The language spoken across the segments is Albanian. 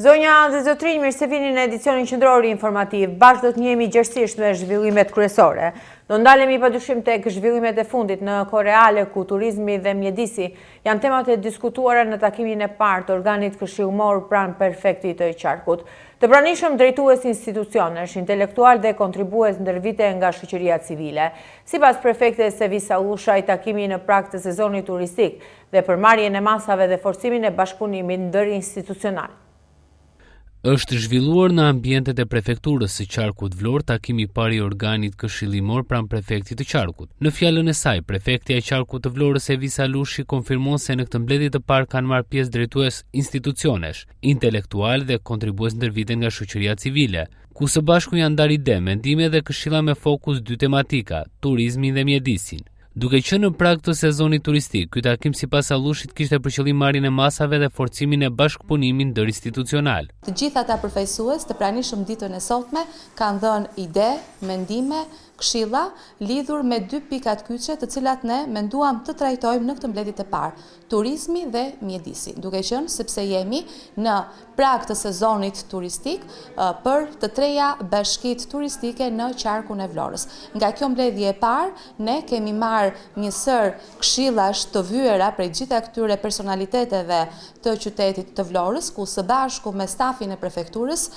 Zonja dhe zotrinj, mirë se vini në edicionin qendror informativ. Bashkë do të njihemi gjerësisht me zhvillimet kryesore. Do ndalemi padyshim tek zhvillimet e fundit në kohë reale ku turizmi dhe mjedisi janë temat e diskutuara në takimin e parë të organit këshillmor pranë prefektit të qarkut. Të pranishëm drejtues institucionesh, intelektual dhe kontribues ndër vite nga shoqëria civile. Sipas prefektes Sevisa Ushaj, takimi në prag të sezonit turistik dhe përmarrjen e masave dhe forcimin e bashkëpunimit ndërinstitucional. Është zhvilluar në ambientet e prefekturës së Qarkut Vlorë takimi i parë i organit këshillimor pranë prefektit të Qarkut. Në fjalën e saj, prefektja e Qarkut të Vlorës Sevisa Ushi konfirmon se në këtë mbledhje të parë kanë marrë pjesë drejtues institucionesh, intelektual dhe kontribues ndër vite nga shoqëria civile, ku së bashku janë ndarë ide, mendime dhe këshilla me fokus dy tematika, turizmin dhe mjedisin. Duke qenë në prag të sezonit turistik, ky takim sipas Allushit kishte për qëllim marrjen e masave dhe forcimin e bashkëpunimit ndërinstitucional. Të gjithë ata përfaqësues të pranishëm ditën e sotme kanë dhënë ide, mendime, këshilla lidhur me dy pikat kyçe të cilat ne menduam të trajtojmë në këtë mbledhje të parë, turizmi dhe mjedisi. Duke qenë sepse jemi në prag të sezonit turistik për të treja bashkitë turistike në qarkun e Vlorës. Nga kjo mbledhje e parë, ne kemi marrë një sër këshillash të vyera prej gjitha këtyre personaliteteve të qytetit të Vlorës, ku së bashku me stafin e prefekturës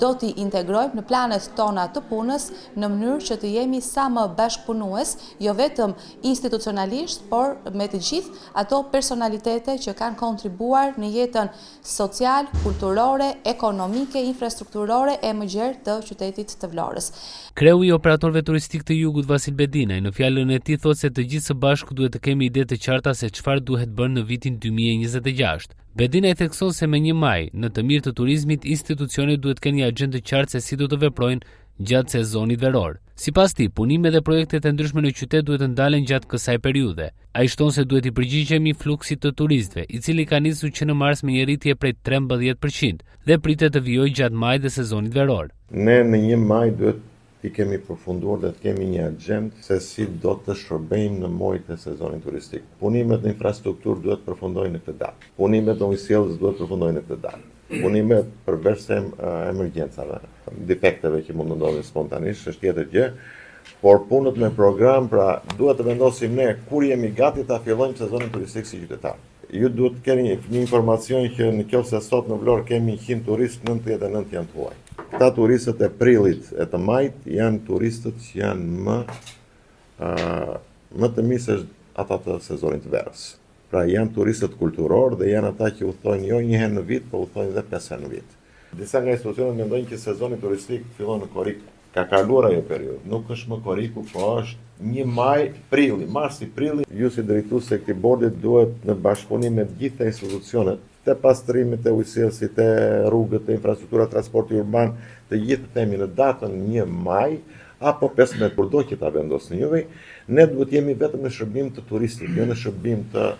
do t'i integrojmë në planet tona të punës në mënyrë që të jemi sa më bashkëpunues, jo vetëm institucionalisht, por me të gjithë ato personalitete që kanë kontribuar në jetën social, kulturore, ekonomike, infrastrukturore e më gjerë të qytetit të Vlorës. Kreu i operatorëve turistik të Jugut Vasil Bedinaj në fjalën e tij thotë se të gjithë së bashku duhet të kemi ide të qarta se çfarë duhet bërë në vitin 2026. Bedinaj thekson se me 1 maj, në të mirë të turizmit, institucionet duhet të kenë një agjendë të qartë se si do të veprojnë gjatë sezonit veror. Sipas tij, punimet dhe projektet e ndryshme në qytet duhet të ndalen gjatë kësaj periudhe. Ai shton se duhet i përgjigjemi fluksit të turistëve, i cili ka nisur që në mars me një rritje prej 13% dhe pritet të vijojë gjatë majit dhe sezonit veror. Ne në 1 maj duhet i kemi përfunduar dhe të kemi një agjendë se si do të shërbejmë në muajt e sezonit turistik. Punimet në infrastrukturë duhet përfundojnë në këtë datë. Punimet në ujësjellës duhet përfundojnë në këtë datë. Punimet përveç emergjencave, defekteve që mund të ndodhin spontanisht, është tjetër gjë, por punët me program, pra duhet të vendosim ne kur jemi gati ta fillojmë sezonin turistik si qytetar. Ju duhet të keni një informacion që nëse sot në Vlorë kemi 100 turistë, 99 janë tuaj. Këta turistët e prillit e të majit janë turistët që janë më të mirë se ata të sezonit verës. Pra janë turistët kulturor dhe janë ata që udhtojnë jo një herë në vit, por udhtojnë dhe 5 herë në vit. Disa nga institucionet mendojnë që sezoni turistik fillon në korrik. Ka kaluar ajo periudhë. Nuk është më korriku, po është 1 maj, prilli, marsi, prilli. Ju si drejtues e këtij bordi duhet në bashkëpunim me të gjitha institucionet, të pastrimit, të ujësjellësit, të rrugët, të infrastruktura, transporti urban, të gjithë themi në datën 1 maj apo 15 kurdo që ta vendosni juve, ne duhet jemi vetëm në shërbim të turistit, jo në shërbim të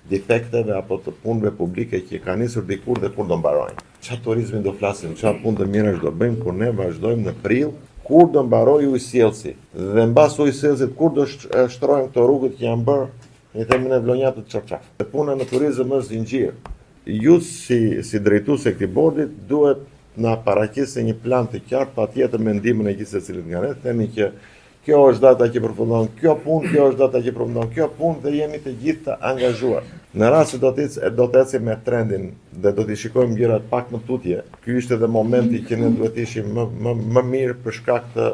defekteve apo të punëve publike që ka nisur dikur dhe kur do mbarojnë. Çfarë turizmi do flasim, çfarë punë të mira do bëjmë kur ne vazhdojmë në prill, kur do mbarojë ujësjellësi dhe mbas ujësjellësit kur do shtrojmë këto rrugët që janë bërë, i themi në vlonjatë të çarçaf. Puna në turizëm është zinxhir. Ju si drejtues e këtij bordi duhet na paraqisni një plan të qartë, patjetër me ndihmën e gjithë secilit nga ne, themi që kjo është data që përfundon kjo punë, kjo është data që përfundon kjo punë dhe jemi të gjithë të angazhuar. Në rast se do të ecim me trendin dhe do t'i shikojmë gjërat pak më tutje, ky ishte edhe momenti që ne duhet ishim më mirë për shkak të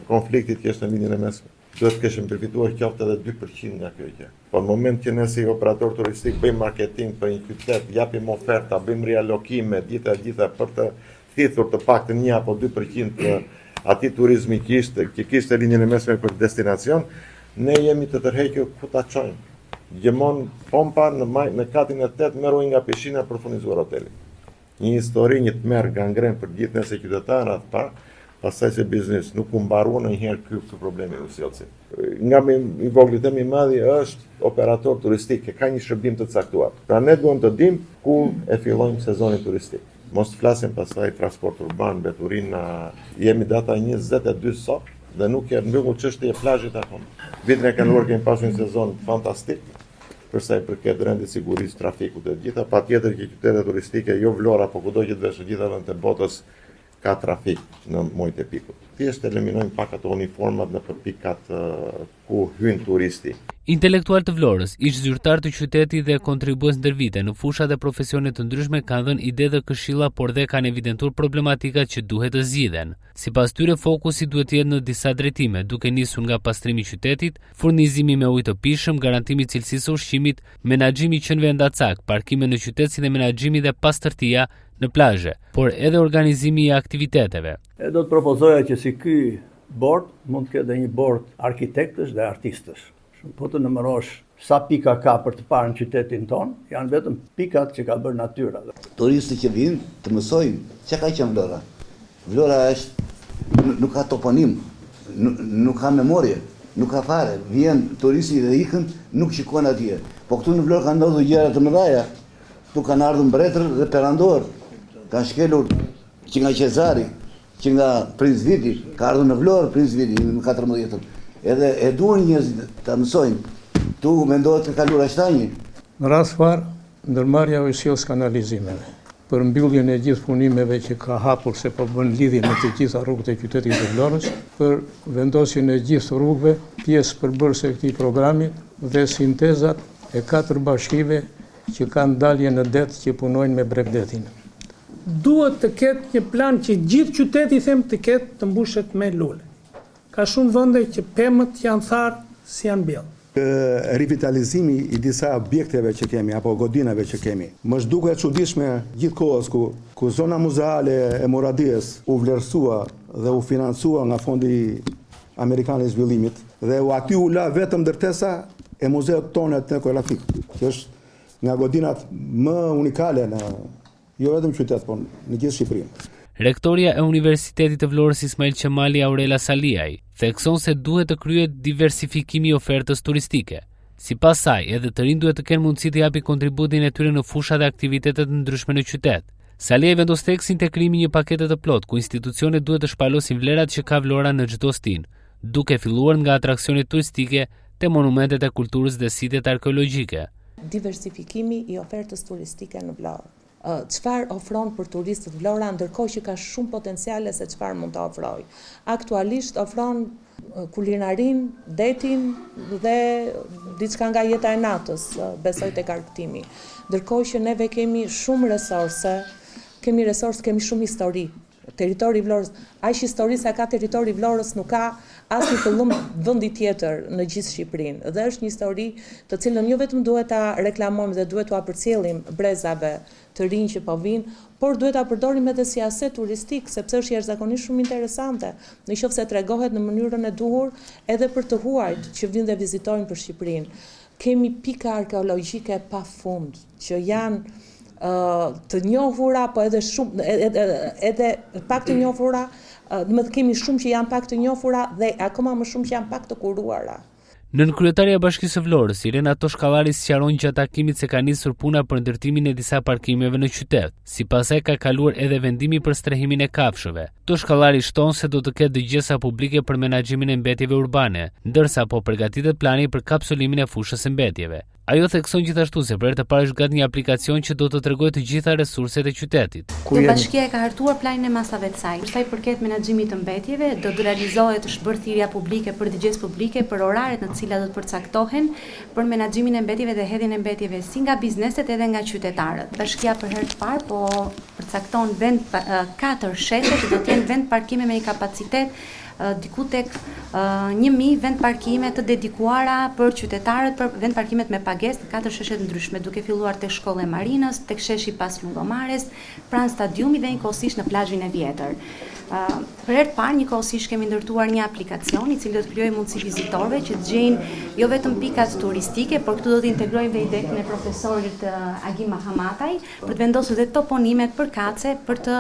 konfliktit që është në linjën e mesme. Duhet të kishim përfituar qoftë edhe 2% nga kjo gjë. Po në moment që ne si operator turistik bëjmë marketing për një qytet, japim oferta, bëjmë rialokime, gjitha për të thithur të paktën 1 apo 2% të atij turizmi që kishte linjën e mesme për destinacion, ne jemi të tërhequr ku ta çojmë. Gjemon pompa në katin e 8 merr ujë nga pishina për furnizuar hotelin. Një histori, një tmerr gangren për gjithë ne si qytetarë atë parë, pastaj se biznes nuk u mbarua ndonjëherë ky problemi i ujësjellësit. Nga i vogël i madhi është operator turistik, ka një shërbim të caktuar. Pra ne duhem të dimë ku e fillojmë sezonin turistik. Mos të flasim pastaj transport urban, veturina, jemi data 22 sot dhe nuk janë mbyllur çështja e plazhit akoma. Vitin e kaluar kemi pasur një sezon fantastik, për sa i përket rendit sigurisë trafikut e gjitha, patjetër që qytetet turistike, jo Vlora, po kudo që të vesh në gjitha vendet e botës ka trafik në muajt e pikut. Thjesht eliminojmë pak ato uniformat në pikat ku hyn turisti. Intelektual të Vlorës, ish zyrtar të qytetit dhe kontribues ndër vite në fusha dhe profesione të ndryshme kanë dhënë ide dhe këshilla, por dhe kanë evidentuar problematikat që duhet të zgjidhen. Sipas tyre, fokusi duhet të jetë në disa drejtime, duke nisur nga pastrimi i qytetit, furnizimi me ujë të pishëm, garantimi i cilësisë së ushqimit, menaxhimi i qenëve ndacak, parkime në qytet si dhe menaxhimi dhe pastërtia në plazhe, por edhe organizimi i aktiviteteve. Do të propozoja që si ky bord mund të ketë dhe një bord arkitektësh dhe artistësh. Po të numërosh sa pika ka për të parë në qytetin ton, janë vetëm pikat që ka bërë natyra. Turistët që vinë të mësojnë çka ka qenë Vlora. Vlora nuk ka toponim, nuk ka memorie, nuk ka fare. Vjen turisti dhe ikën, nuk shikojnë atje. Po këtu në Vlorë kanë ndodhur gjëra të mëdha. Tu kanë ardhur mbretër dhe perandor. Kanë shkelur që nga Qezari, që nga Princ Viti, ka ardhur në Vlorë Princ Viti në 14-ën. Edhe e duan njerëzit ta mësojnë. Tu mendohet të kalur ashtanji. Në rast parë, ndërmarrja ujësios kanalizimeve për mbylljen e gjithë punimeve që ka hapur se po bën lidhje me të gjitha rrugët e qytetit të Vlorës, për vendosjen e gjithë rrugëve, pjesë përbërëse e këtij programi dhe sintezat e 4 bashkive që kanë dalje në det që punojnë me Bregdetin. Duhet të ketë një plan që gjithë qyteti të ketë të mbushet me lule. Ka shumë vende që pemët janë tharë si janë bjellë. Rivitalizimi i disa objekteve që kemi, apo godinave që kemi. Më zhduke e çuditshme gjithkohës ku zona muzeale e Moradies u vlerësua dhe u financua nga Fondi Amerikan i Zhvillimit dhe aty u la vetëm ndërtesa e muzeut tonë etnografik, që është nga godinat më unikale në jo vetëm qytet, por në gjithë Shqipërinë. Rektoria e Universitetit të Vlorës Ismail Qemali Aurela Saliaj thekson se duhet të kryhet diversifikimi i ofertës turistike. Sipas saj, edhe të rinj duhet të kenë mundësi të japin kontributin e tyre në fusha dhe aktivitetet ndryshme në qytet. Saliaj vendos theksin te krijimi një pakete të plot ku institucionet duhet të shpalosin vlerat që ka Vlora në çdo stin, duke filluar nga atraksionet turistike te monumentet e kulturës dhe sitet arkeologjike. Diversifikimi i ofertës turistike në Vlorë. Çfarë ofron për turistët Vlora, ndërkohë që ka shumë potenciale se çfarë mund të ofrojë. Aktualisht ofron kulinarin, detin dhe diçka nga jeta e natës, besoj tek argëtimi. Ndërkohë që neve kemi shumë resurse, kemi shumë histori. Territori i Vlorës, aq histori sa ka territori i Vlorës nuk ka asnjë pëllum vendi tjetër në gjithë Shqipërinë. Dhe është një histori të cilën jo vetëm duhet ta reklamojmë dhe duhet t'u përcjellim brezave të rinj që po vinë, por duhet ta përdorim edhe si aset turistik, sepse është jashtëzakonisht shumë interesante. Nëse tregohet në mënyrën e duhur edhe për të huajt që vinë dhe vizitojnë për Shqipërinë. Kemi pika arkeologjike pafund që janë të njohura, po edhe shumë edhe pak të njohura, kemi shumë që janë pak të njohura dhe akoma më shumë që janë pak të kuruara. Nën kryetaria e Bashkisë së Vlorës, Irena Toshkallari sqaron gjatë takimit se ka nisur puna për ndërtimin e disa parkimeve në qytet. Sipas saj ka kaluar edhe vendimi për strehimin e kafshëve. Toshkallari shton se do të ketë dëgjesa publike për menaxhimin e mbetjeve urbane, ndërsa po përgatitet plani për kapsulimin e fushës së mbetjeve. Ajo thekson gjithashtu se për herë të parë është gati një aplikacion që do të tregojë të gjitha resurset e qytetit. Bashkia e ka hartuar planin e masave të saj. Për sa i përket menaxhimit të mbetjeve, do të realizohet shbërthirja publike për dëgjes publike për oraret në të cilat do të përcaktohen për menaxhimin e mbetjeve dhe hedhjen e mbetjeve si nga bizneset edhe nga qytetarët. Bashkia për herë të parë po përcakton 4 sheshe që do të jenë vend parkime me një kapacitet diku tek 1000 vend parkime të dedikuara për qytetarët, për vend parkimet me pagesë, 4 sheshe të ndryshme, duke filluar tek shkolla e Marinës, tek sheshi pas Lullomares, pranë stadiumit dhe njëkohësisht në plazhin e vjetër. Për herë të parë njëkohësisht kemi ndërtuar një aplikacion i cili do të krijojë mundësi vizitorëve që të gjejnë jo vetëm pikat turistike, por këtu do të integrojmë dhe idenë e profesorit Agim Mahamataj për të vendosur dhe toponimet përkatëse për të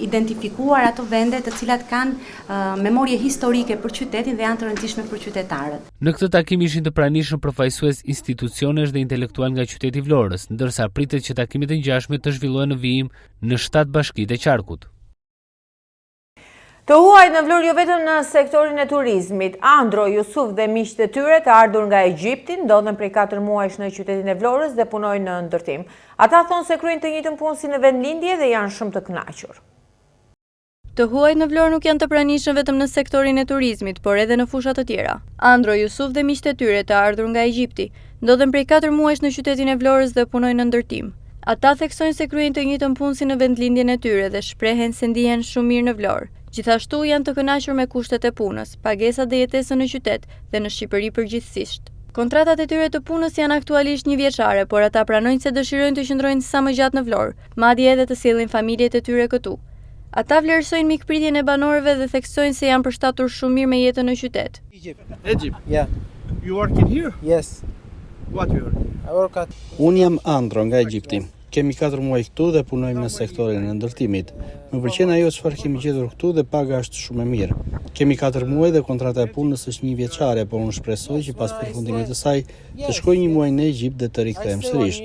identifikuar ato vende të cilat kanë memorie historike për qytetin dhe janë të rëndësishme për qytetarët. Në këtë takim ishin të pranishëm përfaqësues institucionesh dhe intelektual nga qyteti i Vlorës, ndërsa pritet që takimet e ngjashme të zhvillohen në vijim në 7 bashkitë e qarkut. Të huajt në Vlorë jo vetëm në sektorin e turizmit, Andro, Jusuf dhe miqtë e tyre të ardhur nga Egjipti ndodhen prej 4 muajsh në qytetin e Vlorës dhe punojnë në ndërtim. Ata thonë se kryejnë të njëjtën punë si në vendlindje dhe janë shumë të kënaqur. Të huajt në Vlorë nuk janë të pranishëm vetëm në sektorin e turizmit, por edhe në fushat të tjera. Andro, Jusuf dhe miqtë e tyre të ardhur nga Egjipti ndodhen prej 4 muajsh në qytetin e Vlorës dhe punojnë në ndërtim. Ata theksojnë se kryejnë të njëjtën punë si në vendlindjen e tyre dhe shprehen se ndihen shumë mirë në Vlorë. Gjithashtu janë të kënaqur me kushtet e punës, pagesat dhe jetesën në qytet dhe në Shqipëri përgjithsisht. Kontratat e tyre të punës janë aktualisht 1 vjeçare, por ata pranojnë se dëshirojnë të qëndrojnë sa më gjatë në Vlorë, madje edhe të sjellin familjet e tyre këtu. Ata vlerësojnë mikpritjen e banorëve dhe theksojnë se janë përshtatur shumë mirë me jetën në qytet. Egypt? Yeah. You working here? Yes. What you work at? Unë jam Andro nga Egjipti. Kemi 4 muaj këtu dhe punojmë në sektorin e ndërtimit. Më pëlqen ajo çfarë kemi gjetur këtu dhe paga është shumë e mirë. Kemi 4 muaj dhe kontrata e punës është 1 vjeçare, por unë shpresoj që pas përfundimit të saj të shkoj 1 muaj në Egjipt dhe të rikthehem sërish.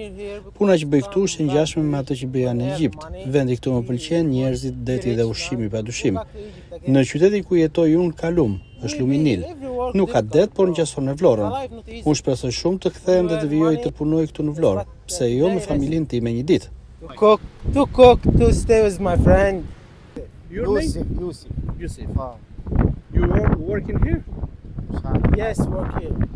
Puna që bëj këtu është e ngjashme me atë që bëja në Egjipt. Vendi këtu më pëlqen, njerëzit, deti dhe ushqimi padyshim. Në qytetin ku jetoj unë ka lum, është lumi Nil. Nuk ka det, por ngjason me Vlorën. Unë shpresoj shumë të kthehem dhe të vijoj të punoj këtu në Vlorë, pse jo me familjen time një ditë. To cook, to stay with my friend. Yusuf. You working here? Yes, working.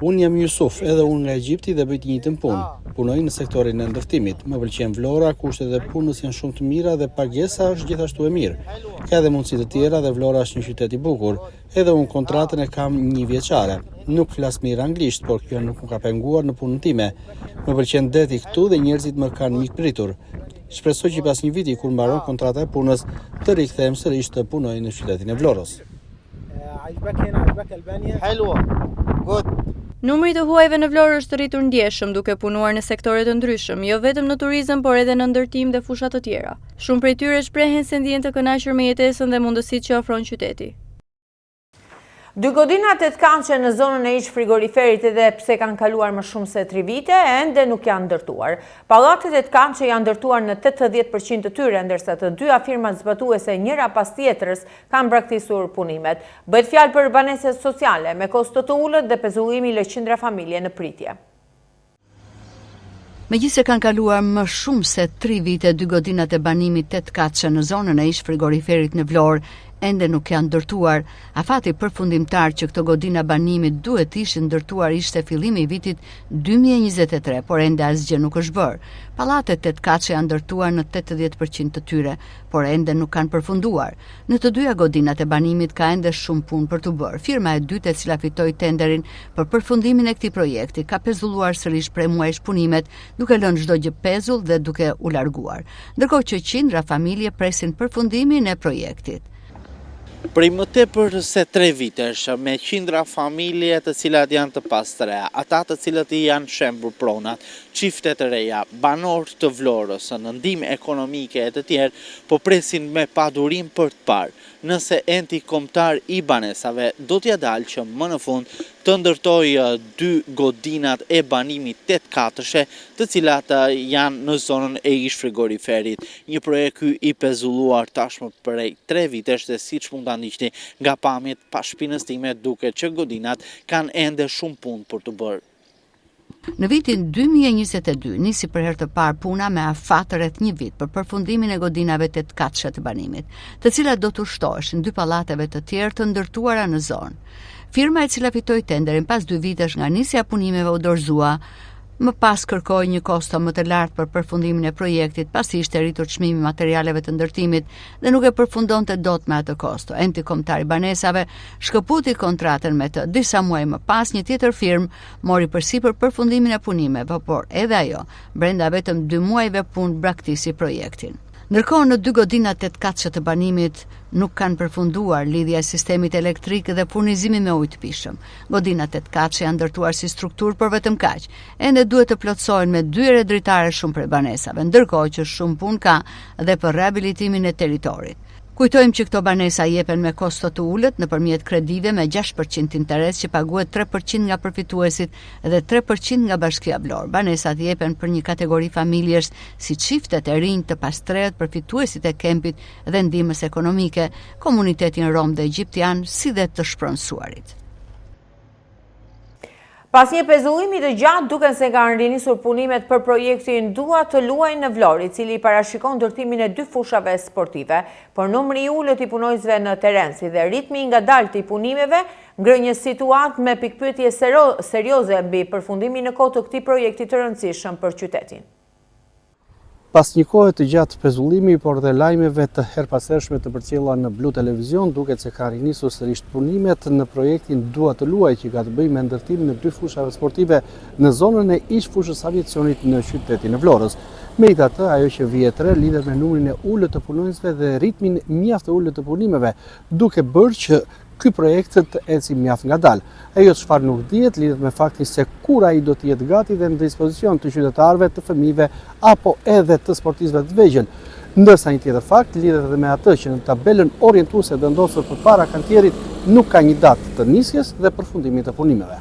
Unë jam Jusuf, edhe unë nga Egjipti dhe bëj të njëjtën punë. Punoj në sektorin e ndërtimit. Më pëlqen Vlora, kushtet e punës janë shumë të mira dhe pagesa është gjithashtu e mirë. Ka edhe mundësi të tjera dhe Vlora është një qytet i bukur. Edhe unë kontratën e kam 1 vjeçare. Nuk flas mirë anglisht, por kjo nuk më ka penguar në punën time. Më pëlqen deti këtu dhe njerëzit më kanë mikpritur. Shpresoj që pas 1 viti kur mbaron kontrata e punës të rikthehem sërish të punoj në qytetin e Vlorës. Numri të huajve në Vlorë është rritur ndjeshëm duke punuar në sektore të ndryshëm, jo vetëm në turizëm, por edhe në ndërtim dhe fusha të tjera. Shumë prej tyre shprehen se ndihen të kënaqur me jetesën dhe mundësitë që ofron qyteti. 2 godina të këndshme në zonën e iç frigoriferit edhe pse kanë kaluar më shumë se 3 vite, ende nuk janë ndërtuar. Pallatet e këndshme janë ndërtuar në 80% të tyre, ndërsa të 2 firmat zbatuese njëra pas tjetrës kanë braktisur punimet. Bëhet fjalë për banesë sociale me kosto të ulët dhe pezullimi lëqindra familje në pritje. Megjithse kanë kaluar më shumë se 3 vite 2 godinat e banimit të këndshme në zonën e iç frigoriferit në Vlorë, ende nuk janë ndërtuar. Afati përfundimtar që këto godina banimit duhet ishin ndërtuar ishte fillimi i vitit 2023, por ende asgjë nuk është bërë. Pallatet të këndshme janë ndërtuar në 80% të tyre, por ende nuk kanë përfunduar. Në të 2 godinat e banimit ka ende shumë punë për të bërë. Firma e dytë e cila fitoi tenderin për përfundimin e këtij projekti ka pezulluar sërish prej muajsh punimet, duke lënë çdo gjë pezull dhe duke u larguar. Ndërkohë që qindra familje presin përfundimin e projektit. Prej më tepër se 3 vitesh, me qindra familje të cilat janë të pastra, ata të cilët i janë shembur pronat, çifte të reja, banorë të Vlorës, në ndihmë ekonomike e të tjerë, po presin me padurim për të parë nëse enti kombëtar i banesave do t'ja dalë që më në fund të ndërtojë 2 godinat e banimit 8-4, të cilat janë në zonën e ish frigoriferit. Një projekt ky i pezulluar tashmë prej 3 vitesh dhe siç mund ta ndiqni nga pamjet pa shpinës time duket që godinat kanë ende shumë punë për të bërë. Në vitin 2022 nisi për herë të parë puna me afat rreth 1 vit për përfundimin e godinave të këndshme të banimit, të cilat do të ushtoheshin 2 pallateve të tjerë të ndërtuara në zonë. Firma e cila fitoi tenderin pas 2 vitesh nga nisja e punimeve u dorëzua, më pas kërkoi një kosto më të lartë për përfundimin e projektit, pasi ishte rritur çmimi i materialeve të ndërtimit dhe nuk e përfundonte dot me atë kosto. Enti kombëtar i banesave shkëputi kontratën me të. Disa muaj më pas një tjetër firmë mori përsipër përfundimin e punimeve, por edhe ajo brenda vetëm 2 muajve punë braktisi projektin. Ndërkohë në 2 godinat të këndshme të banimit nuk kanë përfunduar lidhja e sistemit elektrik dhe furnizimi me ujë të pishëm. Godinat të këndshme janë ndërtuar si strukturë, por vetëm kaq. Ende duhet të plotësohen me 2 ere dritare shumë prej banesave, ndërkohë që shumë punë ka dhe për rehabilitimin e territorit. Kujtojmë që këto banesa jepen me kosto të ulët nëpërmjet kredive me 6% interes që paguhet 3% nga përfituesit dhe 3% nga Bashkia Vlorë. Banesat jepen për një kategori familjesh si çiftet e rinj të pastrehet, përfituesit e kempit dhe ndihmës ekonomike, komunitetin rom dhe egjiptian, si dhe të shpronësuarit. Pas një pezullimi të gjatë, duken se kanë rinisur punimet për projektin Dua të luaj në Vlorë, i cili parashikon ndërtimin e 2 fushave sportive, por numri i ulët i punojësve në teren, si dhe ritmi i ngadalt i punimeve, ngrë një situatë me pikpyetje serioze mbi përfundimin në kohë të këtij projekti të rëndësishëm për qytetin. Pas një kohë të gjatë pezullimi, por dhe lajmeve të herpasershme të përcjella në Blu Televizion, duket se ka rinisur sërish punimet në projektin Dua të luaj, që ka të bëjë me ndërtimin e 2 fushave sportive në zonën e ish fushës aviacionit në qytetin e Vlorës. Megjithatë, ajo që vihet re lidhet me numrin e ulët të punonjësve dhe ritmin mjaft të ulët të punimeve, duke bërë që ky projekt të eci mjaft ngadalë. Ajo çfarë nuk dihet lidhet me faktin se kur ai do të jetë gati dhe në dispozicion të qytetarëve, të fëmijëve apo edhe të sportistëve të vegjël. Ndërsa një tjetër fakt lidhet edhe me atë që në tabelën orientuese vendosur përpara kantierit nuk ka një datë të nisjes dhe përfundimit të punimeve.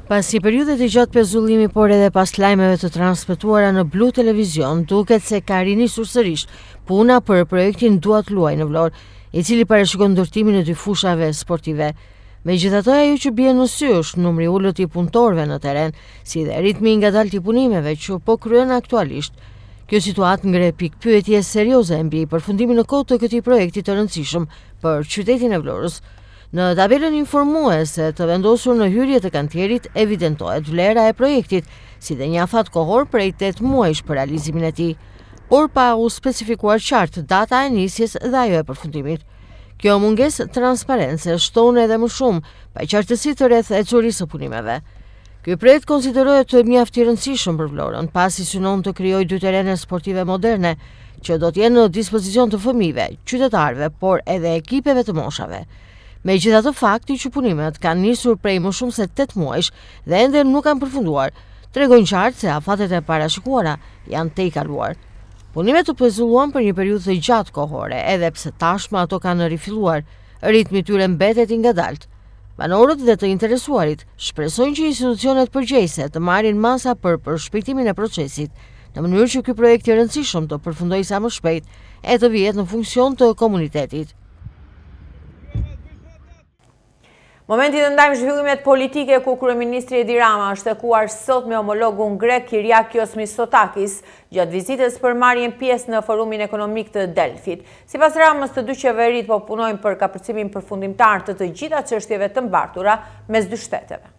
Pas një periudhe të gjatë pezullimi, por edhe pas lajmeve të transmetuara në Blu Televizion, duket se ka rinisur sërish puna për projektin Dua të luaj në Vlorë, i cili parashikon ndërtimin e 2 fushave sportive. Megjithatë, ajo që bie në sy është numri i ulët i punëtorëve në teren, si dhe ritmi i ngadalt i punimeve që po kryen aktualisht. Kjo situatë ngre pikpyetje serioze mbi përfundimin në kohë të këtij projekti të rëndësishëm për qytetin e Vlorës. Në tabelën informuese të vendosur në hyrje të kantierit evidentohet vlera e projektit, si dhe një afat kohor prej 8 muajsh për realizimin e tij, por pa u specifikuar qartë data e nisjes dhe ajo e përfundimit. Kjo mungesë transparence shton edhe më shumë paqartësi të rreth ecurisë së punimeve. Ky projekt konsiderohet mjaft i rëndësishëm për Vlorën, pasi synon të krijojë 2 terene sportive moderne që do të jenë në dispozicion të fëmijëve, qytetarëve, por edhe ekipeve të moshave. Megjithatë, fakti që punimet kanë nisur prej më shumë se 8 muajsh dhe ende nuk kanë përfunduar, tregojnë qartë se afatet e parashikuara janë te i kaluar. Punimet të pezulluan për një periudhë të gjatë kohore, edhe pse tashmë ato kanë rifilluar, ritmi i tyre mbetet i ngadalt. Banorët dhe të interesuarit shpresojnë që institucionet përgjegjëse të marrin masa për përshpejtimin e procesit, në mënyrë që ky projekt i rëndësishëm të përfundojë sa më shpejt e të vihet në funksion të komunitetit. Momenti të ndajmë zhvillimet politike ku kryeministri Edi Rama është takuar sot me homologun grek Kyriakos Mitsotakis gjatë vizitës për marrjen pjesë në forumin ekonomik të Delfit. Sipas Ramës, të 2 qeverit po punojnë për kapërcimin përfundimtar të gjitha çështjeve të mbartura mes 2 shteteve.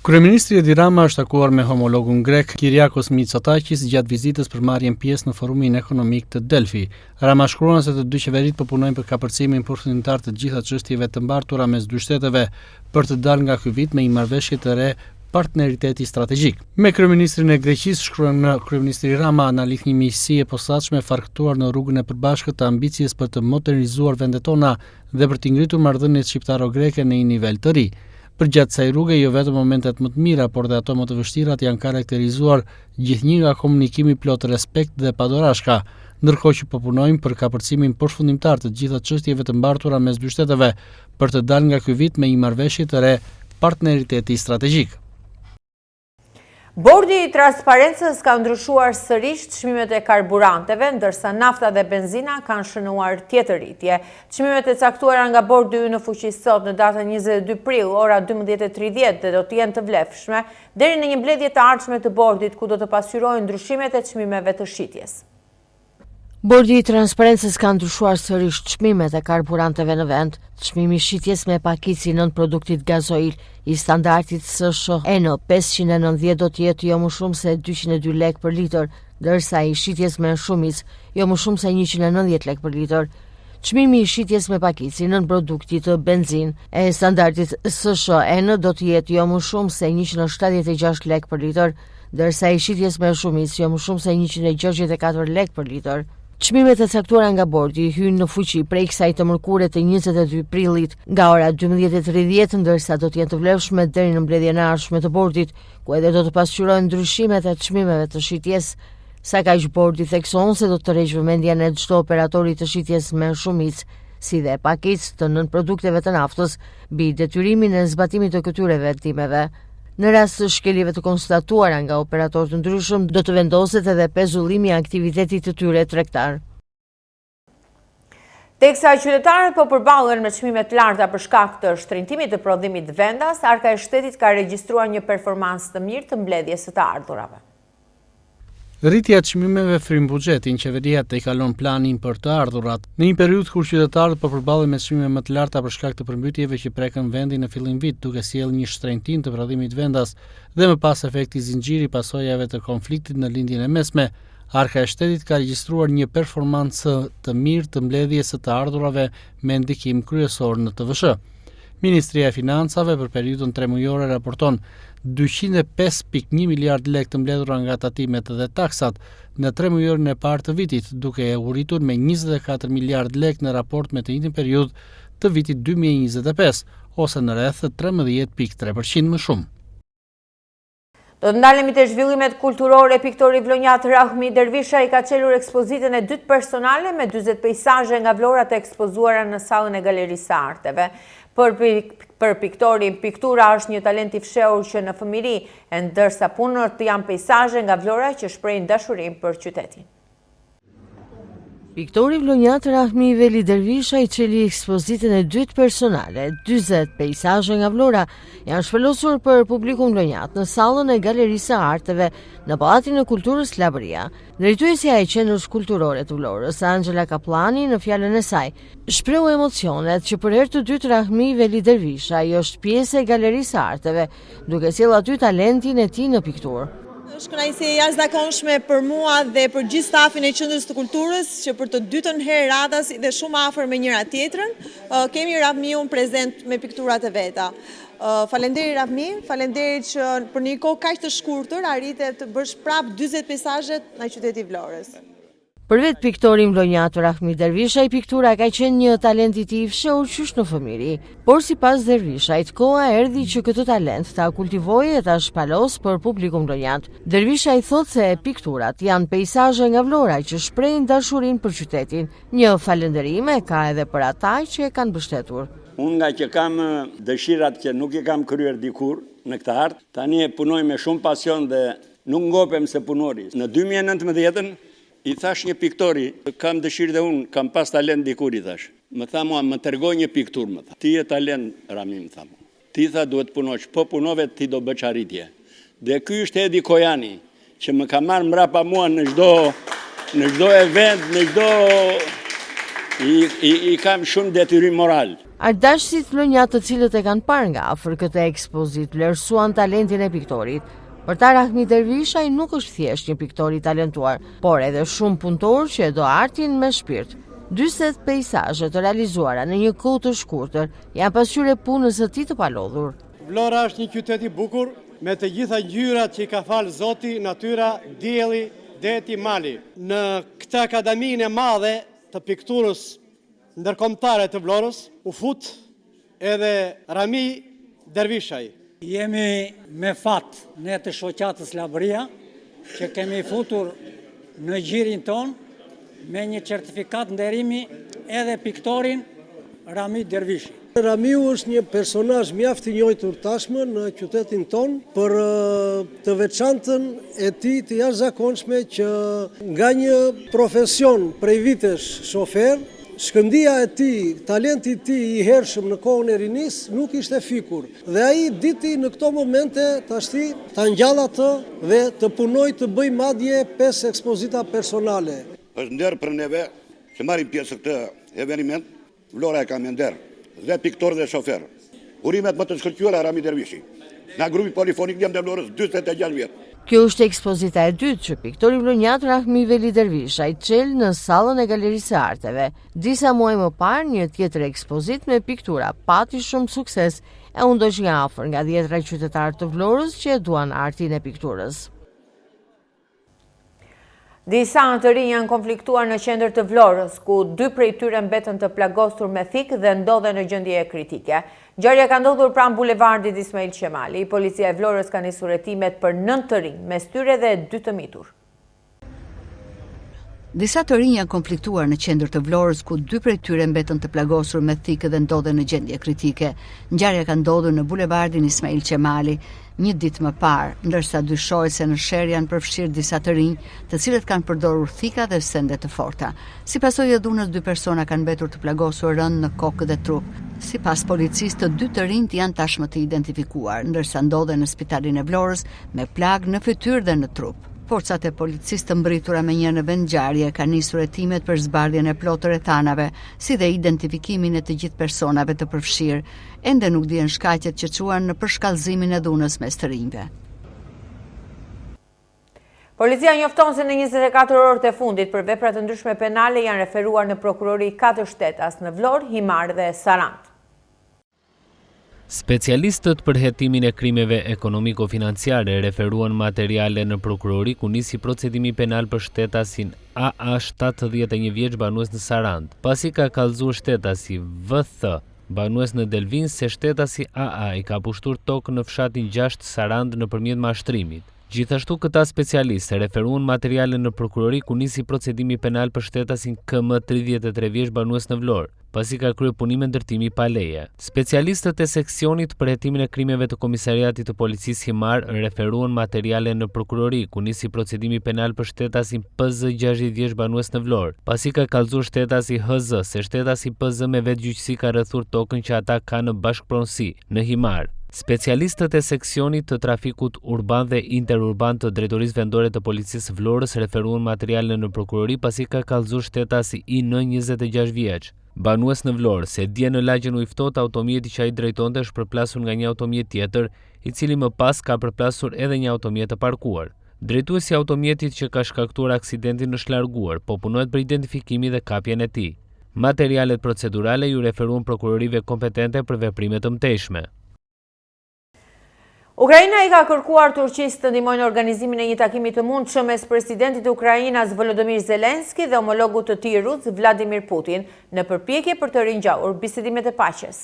Kryeministri Edi Rama është takuar me homologun grek Kyriakos Mitsotakis gjatë vizitës për marrjen pjesë në forumin ekonomik të Delfi. Rama shkruan se të 2 qeverit po punojnë për kapërcimin përfundimtar të gjitha çështjeve të mbartura mes 2 shteteve për të dalë nga ky vit me një marrëveshje të re partneriteti strategjik. Me kryeministrin e Greqisë shkruan në kryeministri Rama analizë një miqësie e posaçme farktuar në rrugën e përbashkët të ambicjes për të modernizuar vendet tona dhe për të ngritur marrëdhëniet shqiptaro-greke në një nivel të ri. Përgjatë kësaj rruge, jo vetëm momentet më të mira, por dhe ato më të vështirat janë karakterizuar gjithnjë nga komunikimi plot respekt dhe padorashka, ndërkohë që po punojmë për kapërcimin përfundimtar të gjitha çështjeve të mbartura mes 2 shteteve për të dalë nga ky vit me një marrëveshje të re partneriteti strategjik. Bordi i transparencës ka ndryshuar sërish çmimet e karburanteve, ndërsa nafta dhe benzina kanë shënuar tjetër rritje. Çmimet e caktuara nga bordi në fuqi sot në datën 22 prill ora 12:30 dhe do të jenë të vlefshme deri në një mbledhje të ardhshme të bordit ku do të pasqyrohen ndryshimet e çmimeve të shitjes. Bordi i transparencës ka ndryshuar sërish çmimet e karburanteve në vend. Çmimi i shitjes me pakicë 9 produktit gazoil i standardit SSHN 590 do të jetë jo më shumë se 202 lek për litër, ndërsa i shitjes me shumicë jo më shumë se 190 lek për litër. Çmimi i shitjes me pakicë 9 produkti të benzinë e standardit SSHN do të jetë jo më shumë se 176 lek për litër, ndërsa i shitjes me shumicë jo më shumë se 164 lek për litër. Çmimet e caktuara nga bordi hyjnë në fuqi prej kësaj të mërkure të 22 prillit nga ora 12:30, ndërsa do të jenë të vlefshme deri në mbledhjen e ardhshme të bordit, ku edhe do të pasqyrohen ndryshimet e çmimeve të shitjes. Sa kaq bordi thekson se do të tërheq vëmendjen e çdo operatori të shitjes me shumicë, si dhe pakicë të nën produkteve të naftës, mbi detyrimin e zbatimit të këtyre vendimeve. Në rast të shkeljeve të konstatuara nga operatorë të ndryshëm, do të vendoset edhe pezullimi i aktivitetit të tyre tregtar. Teksa qytetarët po përballen me çmime të larta për shkak të shtrëngimit të prodhimit vendas, Arka e Shtetit ka regjistruar një performancë të mirë të mbledhjes së të ardhurave. Rritja e çmimeve frymë buxhetin, qeveria të i kalon planin për të ardhurat, në një periudhë kur qytetarët po përballen me çmime më të larta për shkak të përmbytjeve që prekën vendin në fillim vit, duke sjellë një shtrëngtim të prodhimit vendas dhe më pas efekti zinxhiri pasojave të konfliktit në lindjen e mesme, Arka e Shtetit ka regjistruar një performancë të mirë të mbledhjes së të ardhurave me ndikim kryesor në TVSH. Ministria e Financave për periudhën 3 mujore raporton 205.1 miliard lek të mbledhura nga tatimet dhe taksat në 3 mujorin e parë të vitit, duke e uritur me 24 miliard lek në raport me të njëjtin periudhë të vitit 2025, ose në rreth 13.3% më shumë. Do të ndalemi te zhvillimet kulturore. Piktori vlonjat Rahmi Dervisha i ka çelur ekspozitën e dytë personale me 40 peizazhe nga vlorat e ekspozuara në sallën e Galerisë së Arteve. Për piktorin, piktura është një talent i fshehur që në fëmijëri, ndërsa punët janë peizazhe nga vlora që shprehin dashurinë për qytetin. Piktori vlonjat Rahmi Veli Dervisha i çeli ekspozitën e dytë personale, 40 peizazhe nga vlora, janë shpëlosur për publikun vlonjat në sallën e Galerisë së Arteve në Pallatin e Kulturës Llabëria. Drejtuesja e qendrës kulturore të Vlorës, Angela Kaplani, në fjalën e saj, shprehu emocionet që për herë të dytë Rahmi Veli Dervisha i është pjesë e Galerisë së Arteve, duke sjellë aty talentin e tij në pikturë. Është kënaqësi e jashtëzakonshme për mua dhe për gjithë stafin e Qendrës të Kulturës që për të dytën herë radhës dhe shumë afër me njëra tjetrën, kemi Rahmiun prezent me pikturat e veta. Faleminderit Rahmi, faleminderit që për një kohë kaq të shkurtër arritet të bësh prapë 40 peizazhe në qytetin e Vlorës. Për vetë piktorin vlonjat Rahmi Dervisha, i piktura ka qenë një talent i tij i fshehur qysh në fëmijëri, por sipas Dervishajt, koha erdhi që këtë talent ta kultivojë e ta shpalos për publikun vlonjat. Dervisha i thotë se pikturat janë peizazhe nga vlora që shprehin dashurinë për qytetin. Një falënderim ka edhe për ata që e kanë mbështetur. Unë nga që kam dëshirat që nuk i kam kryer dikur në këtë art, tani e punoj me shumë pasion dhe nuk ngopem se punori. Në 2019 i thash një piktori, kam dëshirë dhe unë, kam pas talent dikur, i thash. Më tha mua, më tërgoj një piktur, më tha. Ti e talent, Rami, më tha mua. Ti tha duhet punosh, po punove ti do bëç arritje. Dhe ky është Edi Kojani, që më ka marrë mrapa mua në çdo event, në çdo i kam shumë detyrim moral. Ardashësit vlonjat të cilët e kanë parë nga afër këtë ekspozit vlerësuan talentin e piktorit. Për ta Rahmi Dervisha i nuk është thjesht një piktor i talentuar, por edhe shumë punëtor që e do artin me shpirt. 40 peizazhe të realizuara në një kohë të shkurtër janë pasqyrë e punës së tij të palodhur. Vlora është një qytet i bukur me të gjitha ngjyrat që i ka falë Zoti, natyra, dielli, deti, mali. Në këtë akademinë e madhe të pikturës ndërkombëtare të Vlorës u fut edhe Rahmi Dervishaj. Jemi me fat ne të shoqatës Llabëria që kemi futur në gjirin ton me një certifikat nderimi edhe piktorin Rahmi Dervishi. Rahmiu është një personazh mjaft i njohur tashmë në qytetin ton për të veçantën e tij të jashtëzakonshme që nga një profesion prej vitesh shofer, shkëndia e tij, talenti i tij i hershëm në kohën e rinisë nuk ishte fikur. Dhe ai diti në këto momente tashti ta ngjall atë dhe të punoj të bëj madje 5 ekspozita personale. Është nder për neve që marrim pjesë në këtë eveniment. Vlora e ka me nder, dhe piktor dhe shofer. Urimet më të shkëlqyera Rahmi Dervishi. Nga grupi polifonik Jam dhe Vlorës 46 vjet. Kjo është ekspozita e dytë që piktori vlonjat Rahmi Veli Dervisha i çel në sallën e Galerisë së Arteve. Disa muaj më parë, një tjetër ekspozit me piktura pati shumë sukses e u ndoq nga afër nga 10 qytetarë të Vlorës që e duan artin e pikturës. Disa të rinj janë konfliktuar në qendër të Vlorës, ku 2 prej tyre mbetën të plagosur me thik dhe ndodhen në gjendje kritike. Ngjarja ka ndodhur pranë bulevardit Ismail Qemali. Policia e Vlorës ka nisur hetimet për 9 të rinj, mes tyre dhe 2 të mitur. Disa të rinj janë konfliktuar në qendër të Vlorës, ku 2 prej tyre mbetën të plagosur me thikë dhe ndodhen në gjendje kritike. Ngjarja ka ndodhur në bulevardin Ismail Qemali një ditë më parë, ndërsa dyshohet se në sherr janë përfshirë disa të rinj, të cilët kanë përdorur thika dhe sende të forta. Si pasojë e dhunës, 2 persona kanë mbetur të plagosur rënd në kokë dhe trup. Sipas policisë, të 2 të rinjt janë tashmë të identifikuar, ndërsa ndodhen në spitalin e Vlorës me plagë në fytyrë dhe në trup. Forcat e policisë të mbritura me një në vend ngjarje kanë nisur hetimet për zbardhjen e plotë rrethanave, si dhe identifikimin e të gjithë personave të përfshirë. Ende nuk dihen shkaqet që çuan në përshkallëzimin e dhunës mes të rinjve. Policia njofton se në 24 orët e fundit për vepra të ndryshme penale janë referuar në prokurori 4 shtetas në Vlorë, Himar dhe Sarandë. Specialistët për hetimin e krimeve ekonomiko-financiare referuan materiale në prokurori ku nisi procedimi penal për shtetasin AA 71 vjeç banues në Sarandë, pasi ka kallëzuar shtetasi VT banues në Delvin se shtetasi AA i ka pushtuar tokë në fshatin 6 Sarandë nëpërmjet mashtrimit. Gjithashtu këta specialistë referuan materiale në prokurori ku nisi procedimi penal për shtetasin KM 33 vjeç banues në Vlorë, pasi ka kryer punime ndërtimi pa leje. Specialistët e seksionit për hetimin e krimeve të Komisariatit të Policisë Himar referuan materiale në prokurori ku nisi procedimi penal për shtetasin PZ 60 vjeç banues në Vlorë, pasi ka kallëzuar shtetasi HZ se shtetasi PZ me vetgjyqësi ka rrethur tokën që ata kanë në bashkëpronësi në Himar. Specialistët e seksionit të trafikut urban dhe interurban të Drejtorisë Vendore të Policisë Vlorës referuan materiale në prokurori pasi ka kallëzuar shtetasi IN 26 vjeç. Banues në Vlorë, se dje në lagjën u ftohtë automjeti që ai drejtonte është përplasur nga një automjet tjetër, i cili më pas ka përplasur edhe një automjet të parkuar. Drejtuesi i automjetit që ka shkaktuar aksidentin është larguar, po punohet për identifikimin dhe kapjen e tij. Materialet procedurale ju referuan prokurorive kompetente për veprime të mëtejshme. Ukraina i ka kërkuar Turqisë të ndihmojnë organizimin e një takimi të mundshëm mes presidentit të Ukrainës Volodymyr Zelenski dhe homologut të tij rus Vladimir Putin në përpjekje për të ringjallur bisedimet e paqes.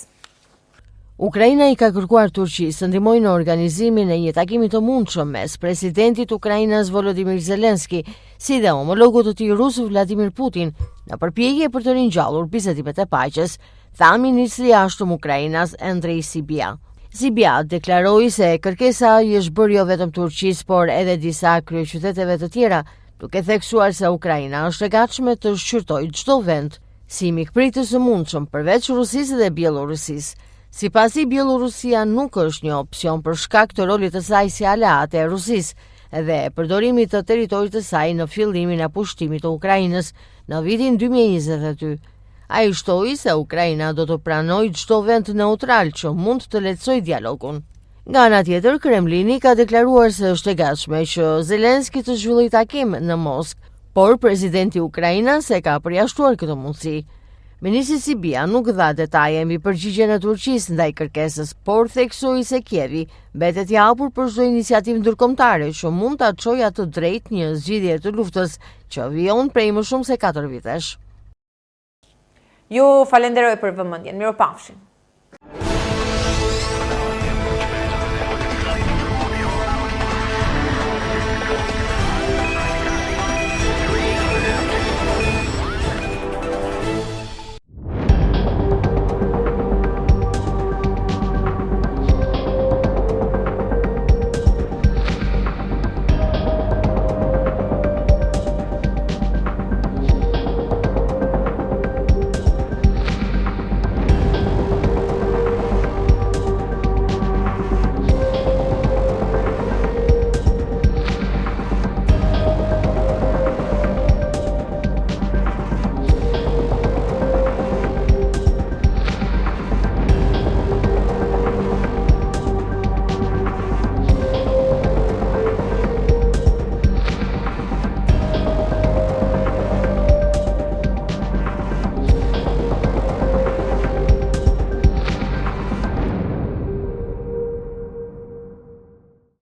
Ukraina i ka kërkuar Turqisë të ndihmojnë në organizimin e një takimi të mundshëm mes presidentit të Ukrainës Volodymyr Zelenski si dhe homologut të tij rus Vladimir Putin në përpjekje për të ringjallur bisedimet e paqes, tha ministri i jashtëm Ukrainës Andrei Sybiha. Sybiha deklaroi se kërkesa i është bërë jo vetëm Turqisë, por edhe disa kryeqyteteve të tjera, duke theksuar se Ukraina është e gatshme të shqyrtojë çdo vend si mikpritës së mundshëm përveç Rusisë dhe Bielorusisë. Sipasi Bielorusia nuk është një opsion për shkak të rolit të saj si aleate e Rusisë dhe përdorimit të territorit të saj në fillimin e pushtimit të Ukrainës në vitin 2022. Ai shtoi se Ukraina do të pranojë çdo vend neutral që mund të lehtësojë dialogun. Nga ana tjetër, Kremlini ka deklaruar se është e gatshme që Zelenski të zhvillojë takim në Moskë, por presidenti i Ukrainës e ka përjashtuar këtë mundësi. Ministri Sybiha nuk dha detaje mbi përgjigjen e Turqisë ndaj kërkesës, por theksoi se Kievi mbetet i hapur për çdo iniciativë ndërkombëtare që mund ta çojë atë drejt një zgjidhje të luftës që vijon prej më shumë se 4 vitesh. Ju falenderoj për vëmendjen. Mirupafshim.